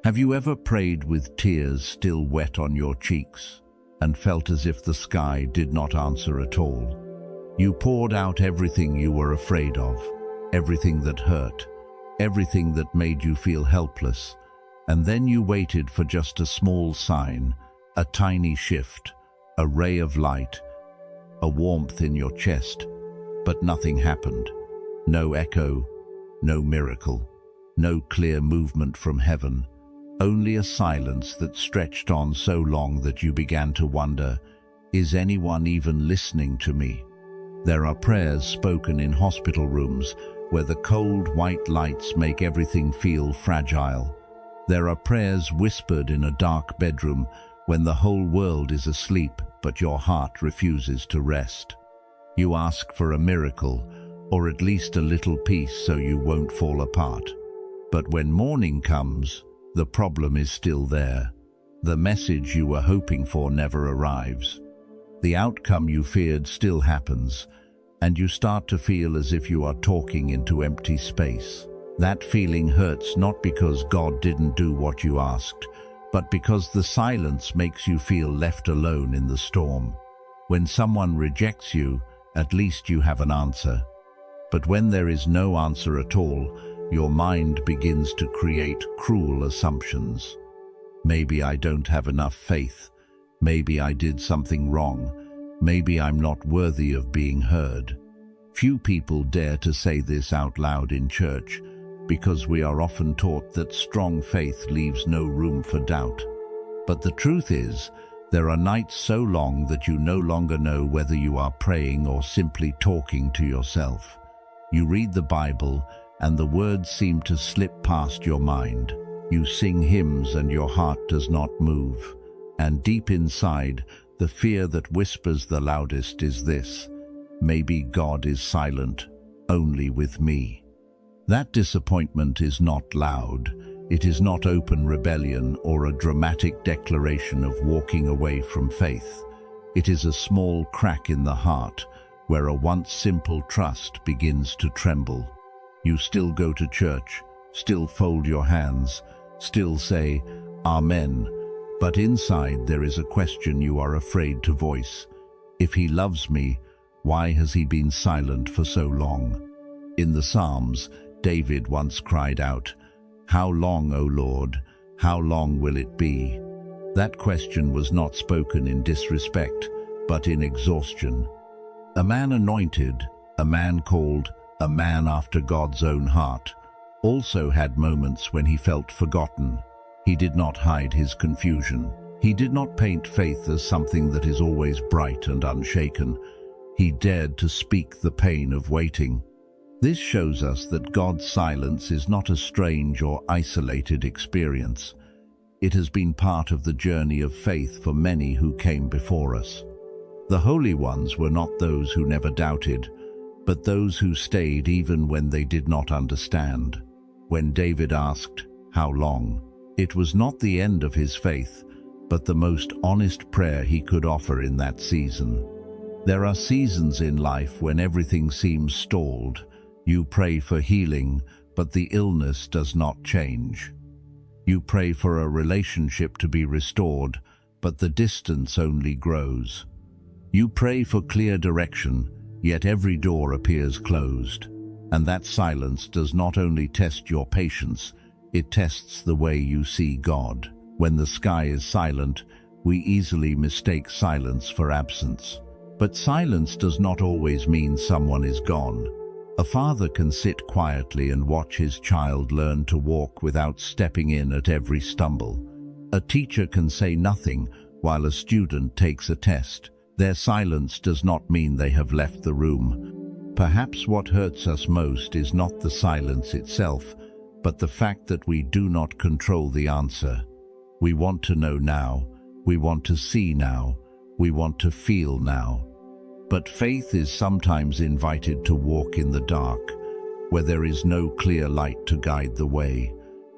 Have you ever prayed with tears still wet on your cheeks and felt as if the sky did not answer at all? You poured out everything you were afraid of, everything that hurt, everything that made you feel helpless, and then you waited for just a small sign, a tiny shift, a ray of light, a warmth in your chest, but nothing happened. No echo, no miracle, no clear movement from heaven. Only a silence that stretched on so long that you began to wonder, is anyone even listening to me? There are prayers spoken in hospital rooms where the cold white lights make everything feel fragile. There are prayers whispered in a dark bedroom when the whole world is asleep but your heart refuses to rest. You ask for a miracle, or at least a little peace so you won't fall apart. But when morning comes, the problem is still there. The message you were hoping for never arrives. The outcome you feared still happens, and you start to feel as if you are talking into empty space. That feeling hurts not because God didn't do what you asked, but because the silence makes you feel left alone in the storm. When someone rejects you, at least you have an answer. But when there is no answer at all, your mind begins to create cruel assumptions. Maybe I don't have enough faith. Maybe I did something wrong. Maybe I'm not worthy of being heard. Few people dare to say this out loud in church, because we are often taught that strong faith leaves no room for doubt. But the truth is, there are nights so long that you no longer know whether you are praying or simply talking to yourself. You read the Bible, and the words seem to slip past your mind. You sing hymns and your heart does not move. And deep inside, the fear that whispers the loudest is this: maybe God is silent, only with me. That disappointment is not loud. It is not open rebellion or a dramatic declaration of walking away from faith. It is a small crack in the heart where a once simple trust begins to tremble. You still go to church, still fold your hands, still say, Amen, but inside there is a question you are afraid to voice. If he loves me, why has he been silent for so long? In the Psalms, David once cried out, How long, O Lord, how long will it be? That question was not spoken in disrespect, but in exhaustion. A man anointed, a man called a man after God's own heart, also had moments when he felt forgotten. He did not hide his confusion. He did not paint faith as something that is always bright and unshaken. He dared to speak the pain of waiting. This shows us that God's silence is not a strange or isolated experience. It has been part of the journey of faith for many who came before us. The holy ones were not those who never doubted, but those who stayed even when they did not understand. When David asked, How long? It was not the end of his faith, but the most honest prayer he could offer in that season. There are seasons in life when everything seems stalled. You pray for healing, but the illness does not change. You pray for a relationship to be restored, but the distance only grows. You pray for clear direction, yet every door appears closed. And that silence does not only test your patience, it tests the way you see God. When the sky is silent, we easily mistake silence for absence. But silence does not always mean someone is gone. A father can sit quietly and watch his child learn to walk without stepping in at every stumble. A teacher can say nothing while a student takes a test. Their silence does not mean they have left the room. Perhaps what hurts us most is not the silence itself, but the fact that we do not control the answer. We want to know now, we want to see now, we want to feel now. But faith is sometimes invited to walk in the dark, where there is no clear light to guide the way.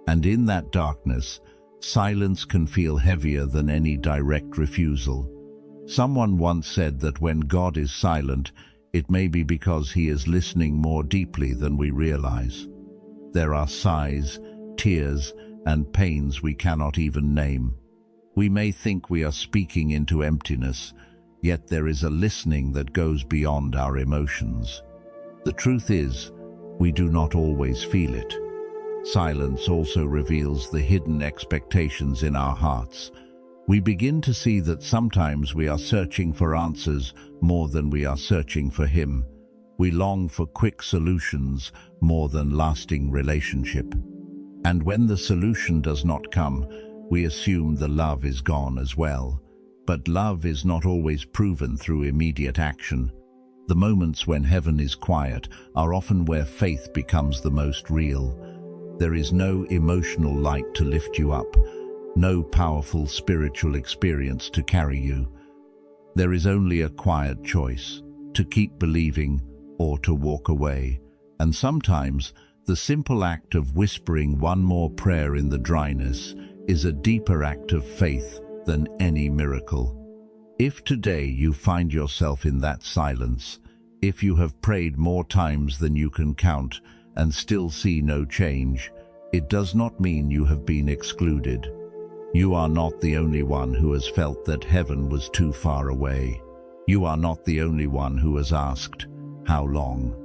And in that darkness, silence can feel heavier than any direct refusal. Someone once said that when God is silent, it may be because he is listening more deeply than we realize. There are sighs, tears, and pains we cannot even name. We may think we are speaking into emptiness, yet there is a listening that goes beyond our emotions. The truth is, we do not always feel it. Silence also reveals the hidden expectations in our hearts. We begin to see that sometimes we are searching for answers more than we are searching for Him. We long for quick solutions more than lasting relationship. And when the solution does not come, we assume the love is gone as well. But love is not always proven through immediate action. The moments when heaven is quiet are often where faith becomes the most real. There is no emotional light to lift you up, no powerful spiritual experience to carry you. There is only a quiet choice, to keep believing or to walk away. And sometimes the simple act of whispering one more prayer in the dryness is a deeper act of faith than any miracle. If today you find yourself in that silence, if you have prayed more times than you can count and still see no change, it does not mean you have been excluded. You are not the only one who has felt that heaven was too far away. You are not the only one who has asked, "How long?"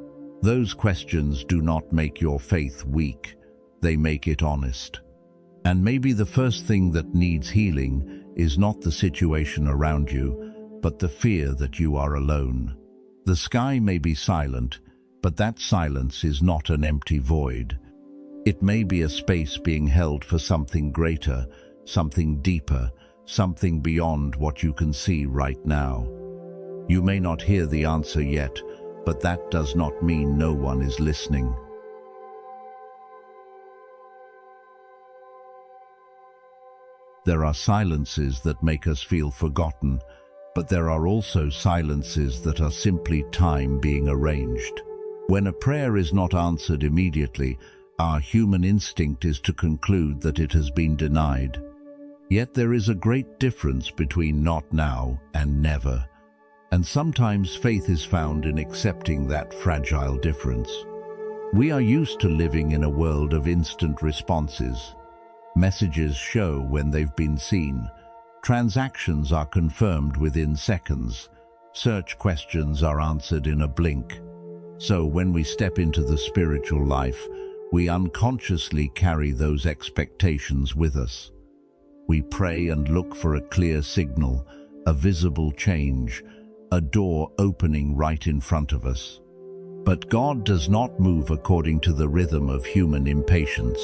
Those questions do not make your faith weak, they make it honest. And maybe the first thing that needs healing is not the situation around you, but the fear that you are alone. The sky may be silent, but that silence is not an empty void. It may be a space being held for something greater, something deeper, something beyond what you can see right now. You may not hear the answer yet, but that does not mean no one is listening. There are silences that make us feel forgotten, but there are also silences that are simply time being arranged. When a prayer is not answered immediately, our human instinct is to conclude that it has been denied. Yet there is a great difference between not now and never. And sometimes faith is found in accepting that fragile difference. We are used to living in a world of instant responses. Messages show when they've been seen. Transactions are confirmed within seconds. Search questions are answered in a blink. So when we step into the spiritual life, we unconsciously carry those expectations with us. We pray and look for a clear signal, a visible change, a door opening right in front of us. But God does not move according to the rhythm of human impatience.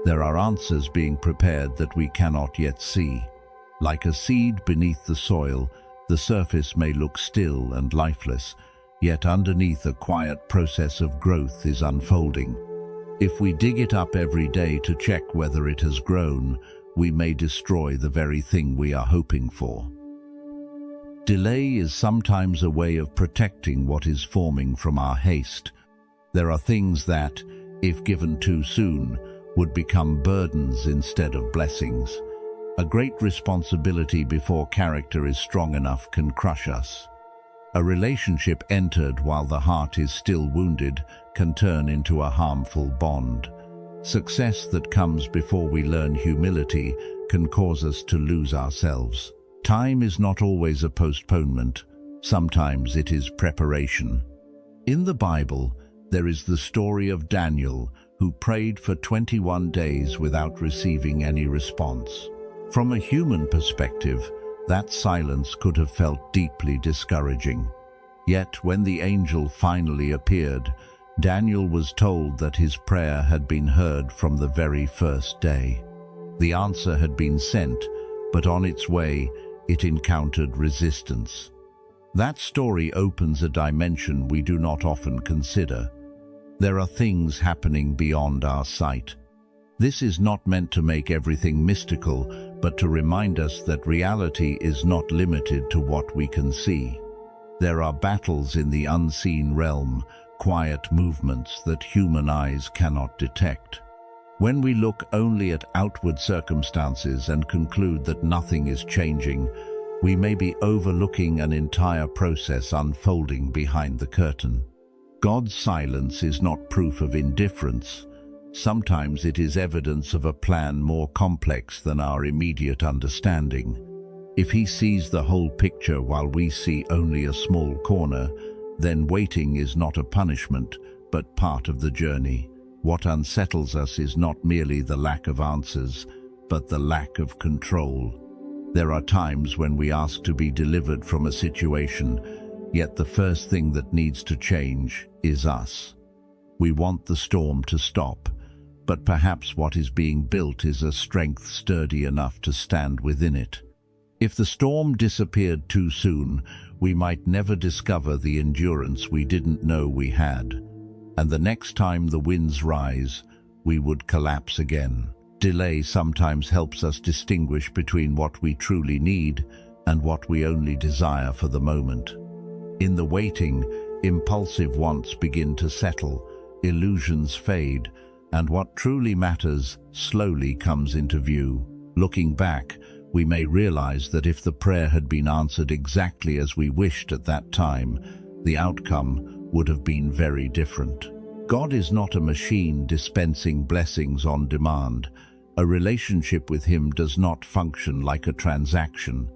There are answers being prepared that we cannot yet see. Like a seed beneath the soil, the surface may look still and lifeless, yet underneath a quiet process of growth is unfolding. If we dig it up every day to check whether it has grown, we may destroy the very thing we are hoping for. Delay is sometimes a way of protecting what is forming from our haste. There are things that, if given too soon, would become burdens instead of blessings. A great responsibility before character is strong enough can crush us. A relationship entered while the heart is still wounded can turn into a harmful bond. Success that comes before we learn humility can cause us to lose ourselves. Time is not always a postponement. Sometimes it is preparation. In the Bible, there is the story of Daniel, who prayed for 21 days without receiving any response. From a human perspective, that silence could have felt deeply discouraging. Yet when the angel finally appeared, Daniel was told that his prayer had been heard from the very first day. The answer had been sent, but on its way, it encountered resistance. That story opens a dimension we do not often consider. There are things happening beyond our sight. This is not meant to make everything mystical, but to remind us that reality is not limited to what we can see. There are battles in the unseen realm, quiet movements that human eyes cannot detect. When we look only at outward circumstances and conclude that nothing is changing, we may be overlooking an entire process unfolding behind the curtain. God's silence is not proof of indifference. Sometimes it is evidence of a plan more complex than our immediate understanding. If he sees the whole picture while we see only a small corner, then waiting is not a punishment, but part of the journey. What unsettles us is not merely the lack of answers, but the lack of control. There are times when we ask to be delivered from a situation, yet the first thing that needs to change is us. We want the storm to stop, but perhaps what is being built is a strength sturdy enough to stand within it. If the storm disappeared too soon, we might never discover the endurance we didn't know we had. And the next time the winds rise, we would collapse again. Delay sometimes helps us distinguish between what we truly need and what we only desire for the moment. In the waiting, impulsive wants begin to settle, illusions fade, and what truly matters slowly comes into view. Looking back, we may realize that if the prayer had been answered exactly as we wished at that time, the outcome would have been very different. God is not a machine dispensing blessings on demand. A relationship with Him does not function like a transaction.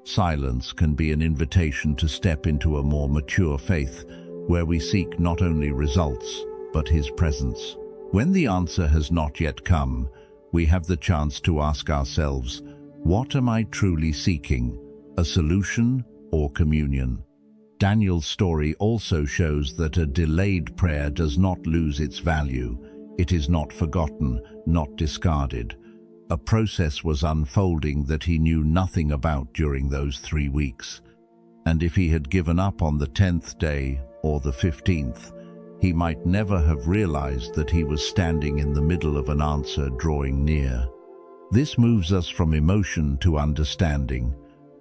Silence can be an invitation to step into a more mature faith, where we seek not only results, but His presence. When the answer has not yet come, we have the chance to ask ourselves, what am I truly seeking? A solution or communion? Daniel's story also shows that a delayed prayer does not lose its value. It is not forgotten, not discarded. A process was unfolding that he knew nothing about during those 3 weeks. And if he had given up on the 10th day or the 15th, he might never have realized that he was standing in the middle of an answer drawing near. This moves us from emotion to understanding.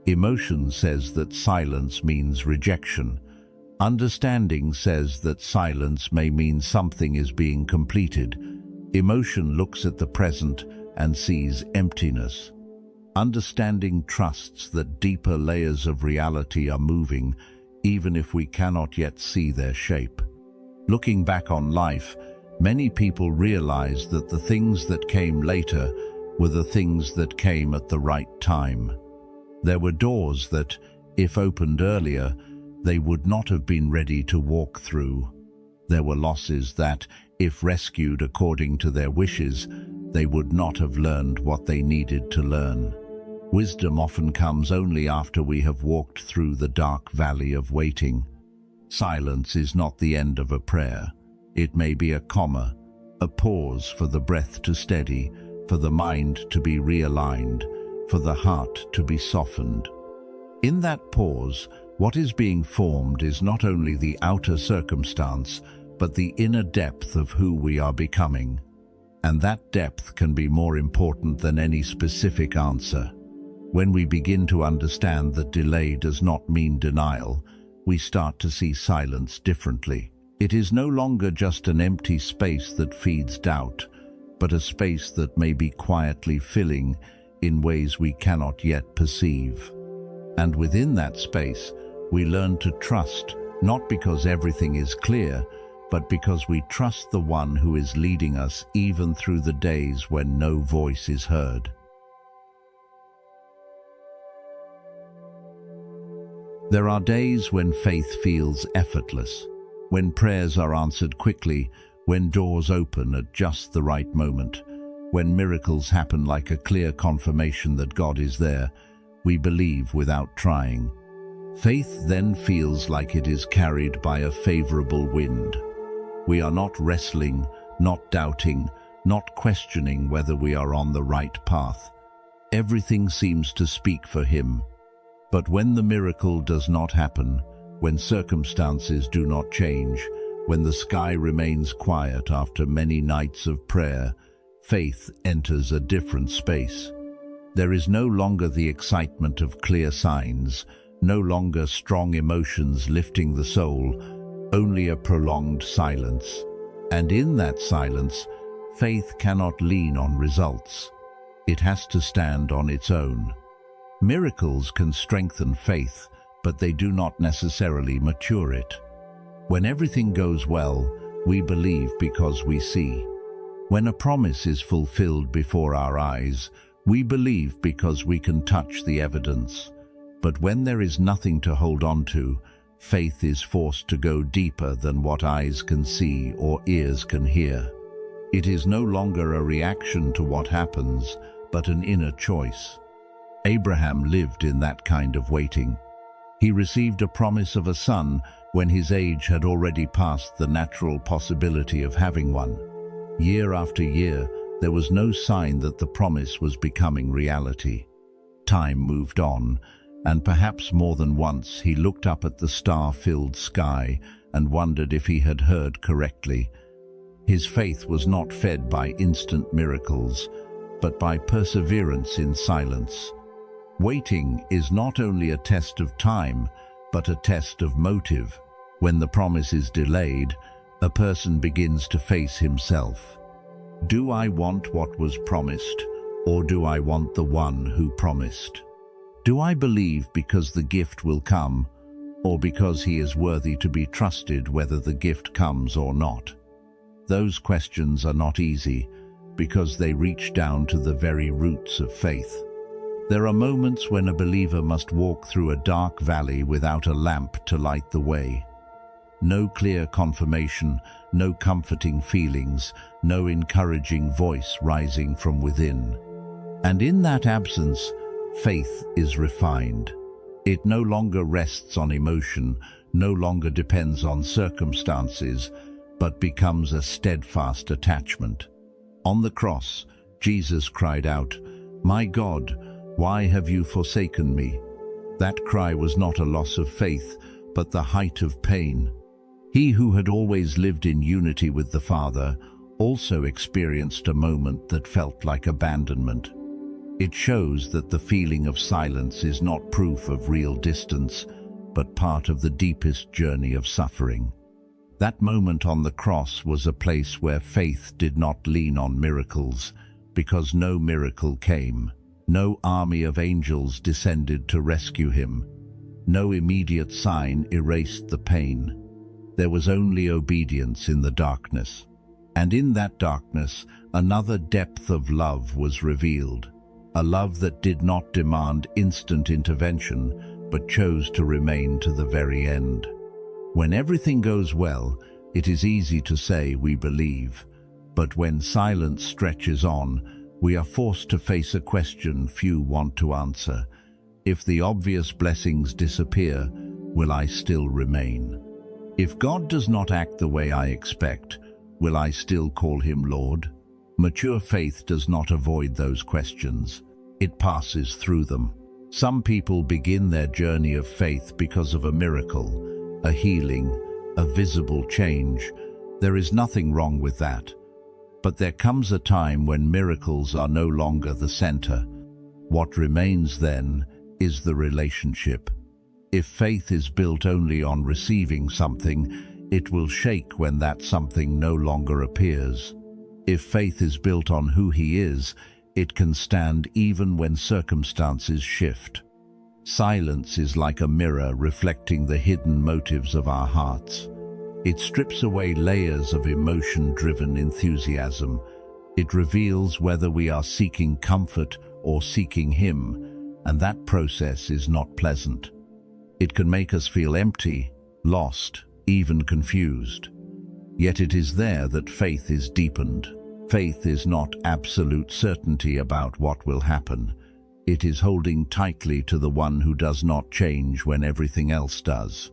Emotion says that silence means rejection. Understanding says that silence may mean something is being completed. Emotion looks at the present and sees emptiness. Understanding trusts that deeper layers of reality are moving, even if we cannot yet see their shape. Looking back on life, many people realize that the things that came later were the things that came at the right time. There were doors that, if opened earlier, they would not have been ready to walk through. There were losses that, if rescued according to their wishes, they would not have learned what they needed to learn. Wisdom often comes only after we have walked through the dark valley of waiting. Silence is not the end of a prayer. It may be a comma, a pause for the breath to steady, for the mind to be realigned, for the heart to be softened. In that pause, what is being formed is not only the outer circumstance, but the inner depth of who we are becoming. And that depth can be more important than any specific answer. When we begin to understand that delay does not mean denial, we start to see silence differently. It is no longer just an empty space that feeds doubt, but a space that may be quietly filling in ways we cannot yet perceive. And within that space, we learn to trust, not because everything is clear, but because we trust the one who is leading us even through the days when no voice is heard. There are days when faith feels effortless, when prayers are answered quickly, when doors open at just the right moment, when miracles happen like a clear confirmation that God is there. We believe without trying. Faith then feels like it is carried by a favorable wind. We are not wrestling, not doubting, not questioning whether we are on the right path. Everything seems to speak for Him. But when the miracle does not happen, when circumstances do not change, when the sky remains quiet after many nights of prayer, faith enters a different space. There is no longer the excitement of clear signs, no longer strong emotions lifting the soul, only a prolonged silence. And in that silence, faith cannot lean on results. It has to stand on its own. Miracles can strengthen faith, but they do not necessarily mature it. When everything goes well, we believe because we see. When a promise is fulfilled before our eyes, we believe because we can touch the evidence. But when there is nothing to hold on to, faith is forced to go deeper than what eyes can see or ears can hear. It is no longer a reaction to what happens, but an inner choice. Abraham lived in that kind of waiting. He received a promise of a son when his age had already passed the natural possibility of having one. Year after year, there was no sign that the promise was becoming reality. Time moved on, and perhaps more than once he looked up at the star-filled sky and wondered if he had heard correctly. His faith was not fed by instant miracles, but by perseverance in silence. Waiting is not only a test of time, but a test of motive. When the promise is delayed, a person begins to face himself. Do I want what was promised, or do I want the one who promised? Do I believe because the gift will come, or because he is worthy to be trusted whether the gift comes or not? Those questions are not easy, because they reach down to the very roots of faith. There are moments when a believer must walk through a dark valley without a lamp to light the way. No clear confirmation, no comforting feelings, no encouraging voice rising from within. And in that absence, faith is refined. It no longer rests on emotion, no longer depends on circumstances, but becomes a steadfast attachment. On the cross, Jesus cried out, "My God, why have you forsaken me?" That cry was not a loss of faith, but the height of pain. He who had always lived in unity with the Father also experienced a moment that felt like abandonment. It shows that the feeling of silence is not proof of real distance, but part of the deepest journey of suffering. That moment on the cross was a place where faith did not lean on miracles, because no miracle came. No army of angels descended to rescue him. No immediate sign erased the pain. There was only obedience in the darkness. And in that darkness, another depth of love was revealed. A love that did not demand instant intervention, but chose to remain to the very end. When everything goes well, it is easy to say we believe. But when silence stretches on, we are forced to face a question few want to answer. If the obvious blessings disappear, will I still remain? If God does not act the way I expect, will I still call him Lord? Mature faith does not avoid those questions. It passes through them. Some people begin their journey of faith because of a miracle, a healing, a visible change. There is nothing wrong with that. But there comes a time when miracles are no longer the center. What remains then is the relationship. If faith is built only on receiving something, it will shake when that something no longer appears. If faith is built on who he is, it can stand even when circumstances shift. Silence is like a mirror reflecting the hidden motives of our hearts. It strips away layers of emotion-driven enthusiasm. It reveals whether we are seeking comfort or seeking him, and that process is not pleasant. It can make us feel empty, lost, even confused. Yet it is there that faith is deepened. Faith is not absolute certainty about what will happen. It is holding tightly to the one who does not change when everything else does.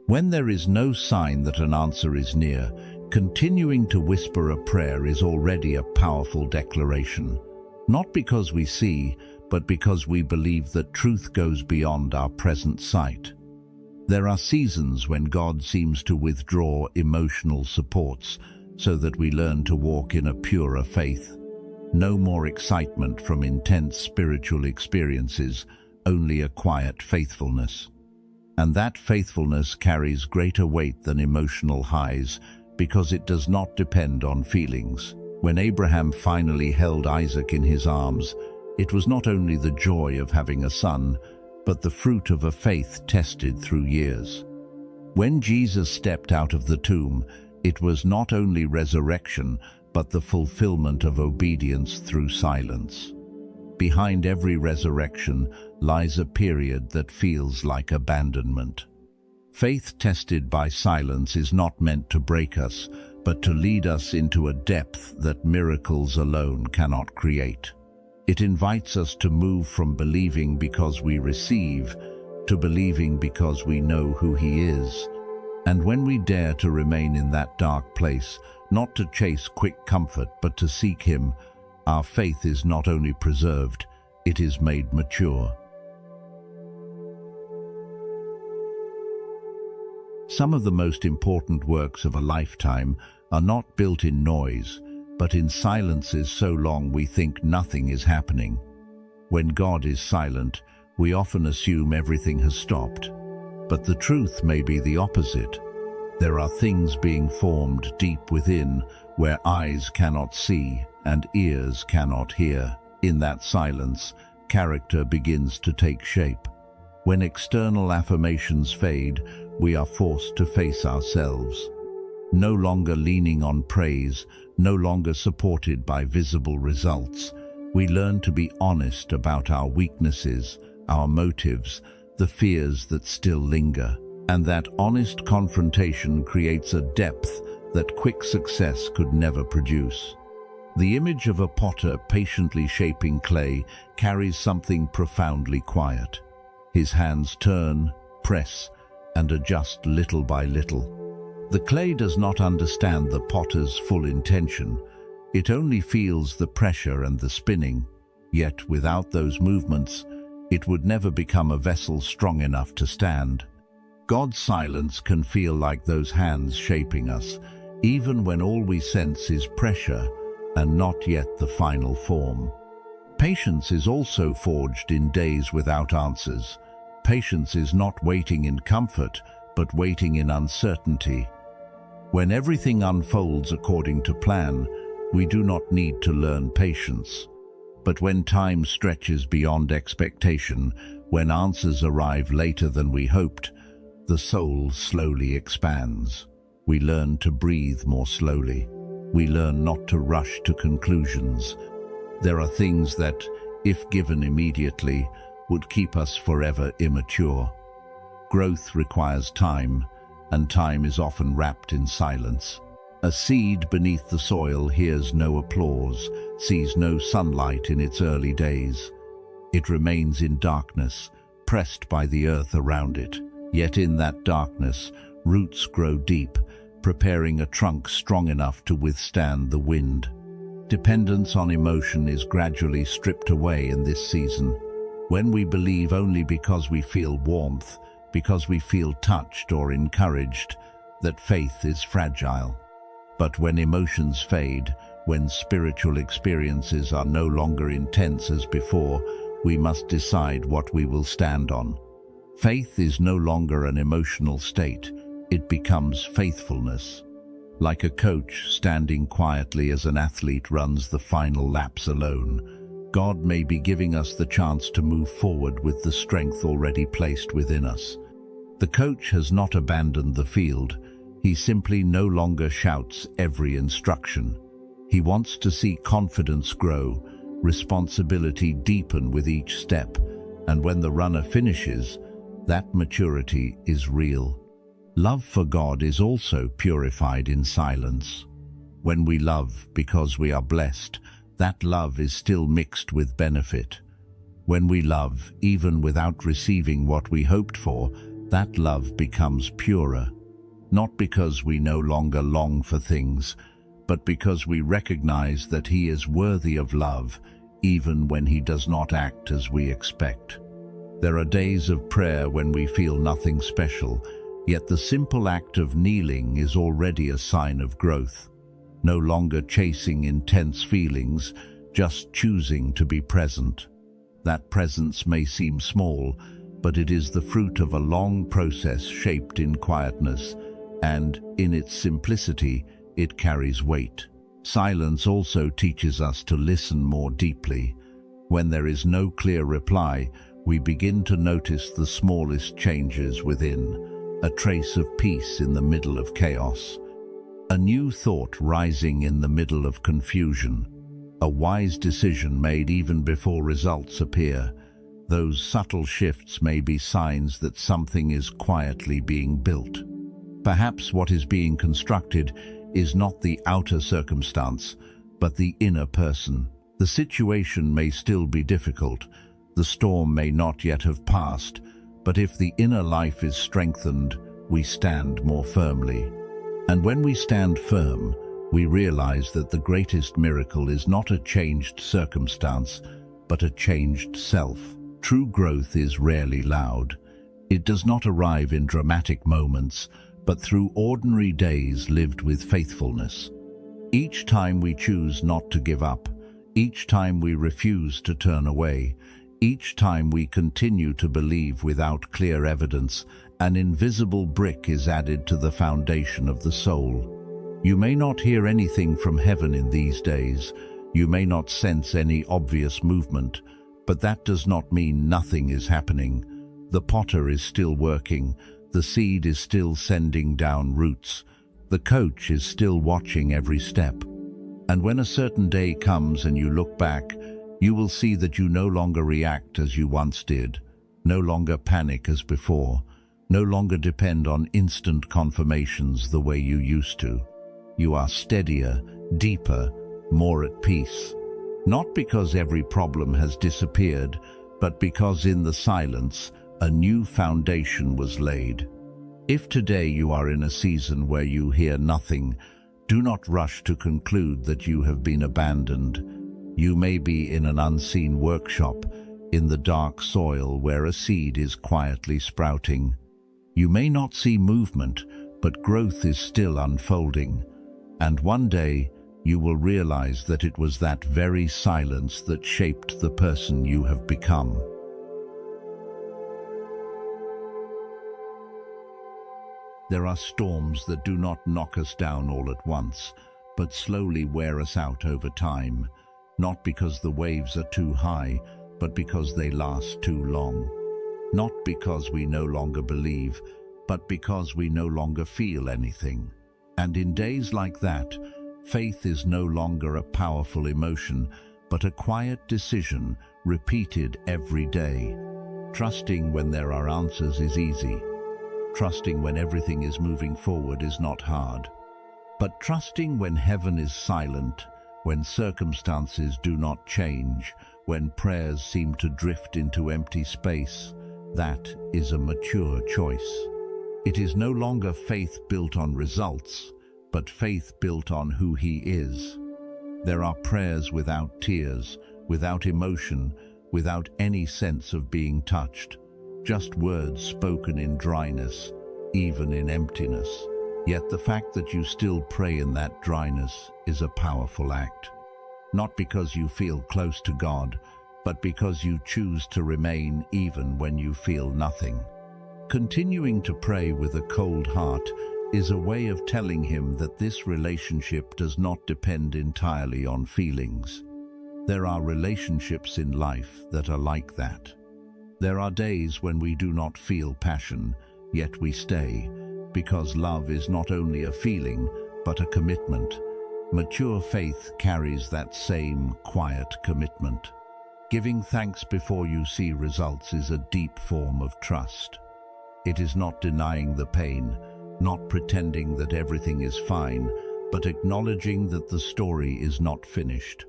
When there is no sign that an answer is near, continuing to whisper a prayer is already a powerful declaration. Not because we see, but because we believe that truth goes beyond our present sight. There are seasons when God seems to withdraw emotional supports so that we learn to walk in a purer faith. No more excitement from intense spiritual experiences, only a quiet faithfulness. And that faithfulness carries greater weight than emotional highs because it does not depend on feelings. When Abraham finally held Isaac in his arms, it was not only the joy of having a son, but the fruit of a faith tested through years. When Jesus stepped out of the tomb, it was not only resurrection, but the fulfillment of obedience through silence. Behind every resurrection lies a period that feels like abandonment. Faith tested by silence is not meant to break us, but to lead us into a depth that miracles alone cannot create. It invites us to move from believing because we receive to believing because we know who He is. And when we dare to remain in that dark place, not to chase quick comfort but to seek Him, our faith is not only preserved, it is made mature. Some of the most important works of a lifetime are not built in noise, but in silences so long we think nothing is happening. When God is silent, we often assume everything has stopped. But the truth may be the opposite. There are things being formed deep within where eyes cannot see and ears cannot hear. In that silence, character begins to take shape. When external affirmations fade, we are forced to face ourselves. No longer leaning on praise, no longer supported by visible results, we learn to be honest about our weaknesses, our motives, the fears that still linger. And that honest confrontation creates a depth that quick success could never produce. The image of a potter patiently shaping clay carries something profoundly quiet. His hands turn, press, and adjust little by little. The clay does not understand the potter's full intention. It only feels the pressure and the spinning. Yet without those movements, it would never become a vessel strong enough to stand. God's silence can feel like those hands shaping us, even when all we sense is pressure and not yet the final form. Patience is also forged in days without answers. Patience is not waiting in comfort, but waiting in uncertainty. When everything unfolds according to plan, we do not need to learn patience. But when time stretches beyond expectation, when answers arrive later than we hoped, the soul slowly expands. We learn to breathe more slowly. We learn not to rush to conclusions. There are things that, if given immediately, would keep us forever immature. Growth requires time, and time is often wrapped in silence. A seed beneath the soil hears no applause, sees no sunlight in its early days. It remains in darkness, pressed by the earth around it. Yet in that darkness, roots grow deep, preparing a trunk strong enough to withstand the wind. Dependence on emotion is gradually stripped away in this season. When we believe only because we feel warmth, because we feel touched or encouraged, that faith is fragile. But when emotions fade, when spiritual experiences are no longer intense as before, we must decide what we will stand on. Faith is no longer an emotional state, it becomes faithfulness. Like a coach standing quietly as an athlete runs the final laps alone, God may be giving us the chance to move forward with the strength already placed within us. The coach has not abandoned the field, he simply no longer shouts every instruction. He wants to see confidence grow, responsibility deepen with each step, and when the runner finishes, that maturity is real. Love for God is also purified in silence. When we love because we are blessed, that love is still mixed with benefit. When we love, even without receiving what we hoped for, that love becomes purer. Not because we no longer long for things, but because we recognize that He is worthy of love, even when He does not act as we expect. There are days of prayer when we feel nothing special, yet the simple act of kneeling is already a sign of growth. No longer chasing intense feelings, just choosing to be present. That presence may seem small, but it is the fruit of a long process shaped in quietness, and, in its simplicity, it carries weight. Silence also teaches us to listen more deeply. When there is no clear reply, we begin to notice the smallest changes within, a trace of peace in the middle of chaos. A new thought rising in the middle of confusion. A wise decision made even before results appear. Those subtle shifts may be signs that something is quietly being built. Perhaps what is being constructed is not the outer circumstance, but the inner person. The situation may still be difficult, the storm may not yet have passed, but if the inner life is strengthened, we stand more firmly. And when we stand firm, we realize that the greatest miracle is not a changed circumstance, but a changed self. True growth is rarely loud. It does not arrive in dramatic moments, but through ordinary days lived with faithfulness. Each time we choose not to give up, each time we refuse to turn away, each time we continue to believe without clear evidence, an invisible brick is added to the foundation of the soul. You may not hear anything from heaven in these days, you may not sense any obvious movement, but that does not mean nothing is happening. The potter is still working, the seed is still sending down roots, the coach is still watching every step. And when a certain day comes and you look back, you will see that you no longer react as you once did, no longer panic as before, no longer depend on instant confirmations the way you used to. You are steadier, deeper, more at peace. Not because every problem has disappeared, but because in the silence, a new foundation was laid. If today you are in a season where you hear nothing, do not rush to conclude that you have been abandoned. You may be in an unseen workshop, in the dark soil where a seed is quietly sprouting. You may not see movement, but growth is still unfolding. And one day, you will realize that it was that very silence that shaped the person you have become. There are storms that do not knock us down all at once, but slowly wear us out over time, not because the waves are too high, but because they last too long. Not because we no longer believe, but because we no longer feel anything. And in days like that, faith is no longer a powerful emotion, but a quiet decision repeated every day. Trusting when there are answers is easy. Trusting when everything is moving forward is not hard. But trusting when heaven is silent, when circumstances do not change, when prayers seem to drift into empty space, that is a mature choice. It is no longer faith built on results, but faith built on who He is. There are prayers without tears, without emotion, without any sense of being touched. Just words spoken in dryness, even in emptiness. Yet the fact that you still pray in that dryness is a powerful act. Not because you feel close to God, but because you choose to remain even when you feel nothing. Continuing to pray with a cold heart is a way of telling Him that this relationship does not depend entirely on feelings. There are relationships in life that are like that. There are days when we do not feel passion, yet we stay, because love is not only a feeling, but a commitment. Mature faith carries that same quiet commitment. Giving thanks before you see results is a deep form of trust. It is not denying the pain, not pretending that everything is fine, but acknowledging that the story is not finished.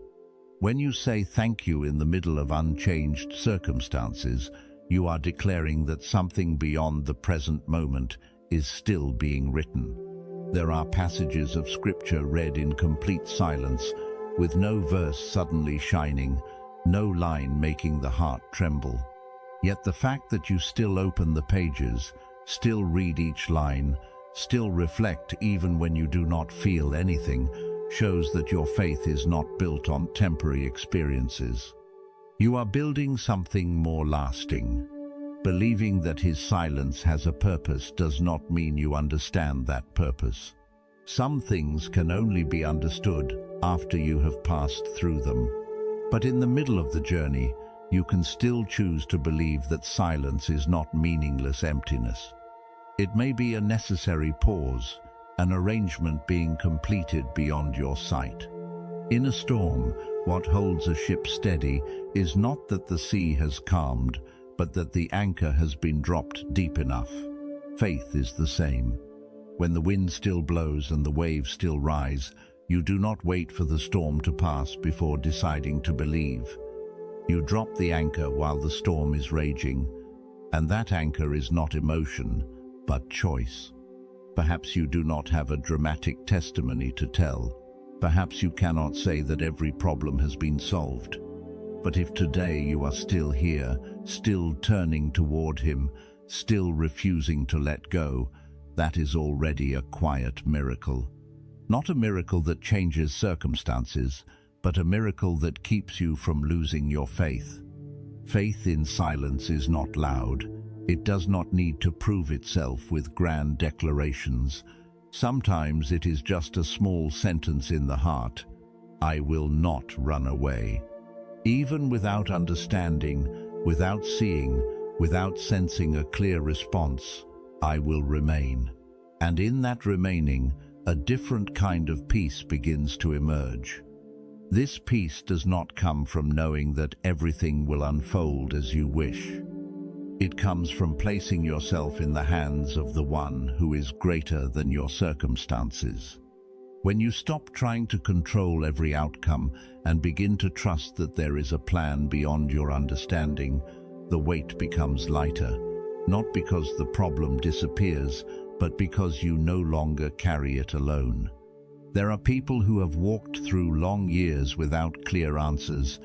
When you say thank you in the middle of unchanged circumstances, you are declaring that something beyond the present moment is still being written. There are passages of Scripture read in complete silence, with no verse suddenly shining, no line making the heart tremble. Yet the fact that you still open the pages, still read each line, still reflect even when you do not feel anything, shows that your faith is not built on temporary experiences. You are building something more lasting. Believing that His silence has a purpose does not mean you understand that purpose. Some things can only be understood after you have passed through them. But in the middle of the journey, you can still choose to believe that silence is not meaningless emptiness. It may be a necessary pause, an arrangement being completed beyond your sight. In a storm, what holds a ship steady is not that the sea has calmed, but that the anchor has been dropped deep enough. Faith is the same. When the wind still blows and the waves still rise, you do not wait for the storm to pass before deciding to believe. You drop the anchor while the storm is raging, and that anchor is not emotion, but choice. Perhaps you do not have a dramatic testimony to tell. Perhaps you cannot say that every problem has been solved. But if today you are still here, still turning toward Him, still refusing to let go, that is already a quiet miracle. Not a miracle that changes circumstances, but a miracle that keeps you from losing your faith. Faith in silence is not loud. It does not need to prove itself with grand declarations. Sometimes it is just a small sentence in the heart: I will not run away. Even without understanding, without seeing, without sensing a clear response, I will remain. And in that remaining, a different kind of peace begins to emerge. This peace does not come from knowing that everything will unfold as you wish. It comes from placing yourself in the hands of the One who is greater than your circumstances. When you stop trying to control every outcome and begin to trust that there is a plan beyond your understanding, the weight becomes lighter, not because the problem disappears, but because you no longer carry it alone. There are people who have walked through long years without clear answers,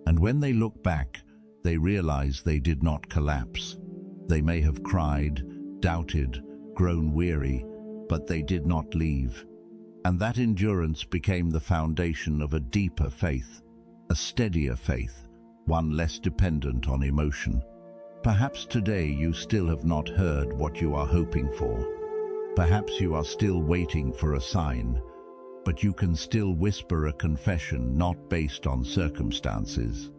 and when they look back, they realize they did not collapse. They may have cried, doubted, grown weary, but they did not leave. And that endurance became the foundation of a deeper faith, a steadier faith, one less dependent on emotion. Perhaps today you still have not heard what you are hoping for. Perhaps you are still waiting for a sign, but you can still whisper a confession not based on circumstances.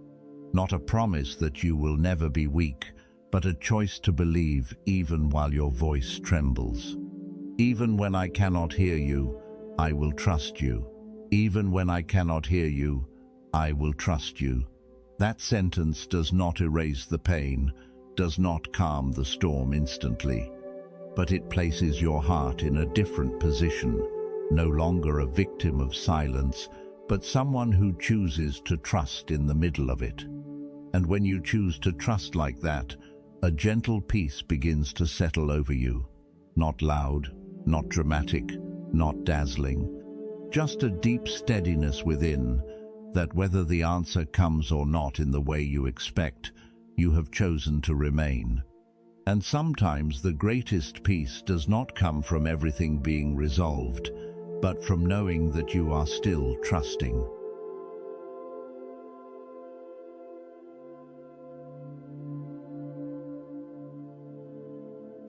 Not a promise that you will never be weak, but a choice to believe even while your voice trembles. Even when I cannot hear you, I will trust you. Even when I cannot hear you, I will trust you. That sentence does not erase the pain, does not calm the storm instantly, but it places your heart in a different position, no longer a victim of silence, but someone who chooses to trust in the middle of it. And when you choose to trust like that, a gentle peace begins to settle over you. Not loud, not dramatic, not dazzling. Just a deep steadiness within, that whether the answer comes or not in the way you expect, you have chosen to remain. And sometimes the greatest peace does not come from everything being resolved, but from knowing that you are still trusting.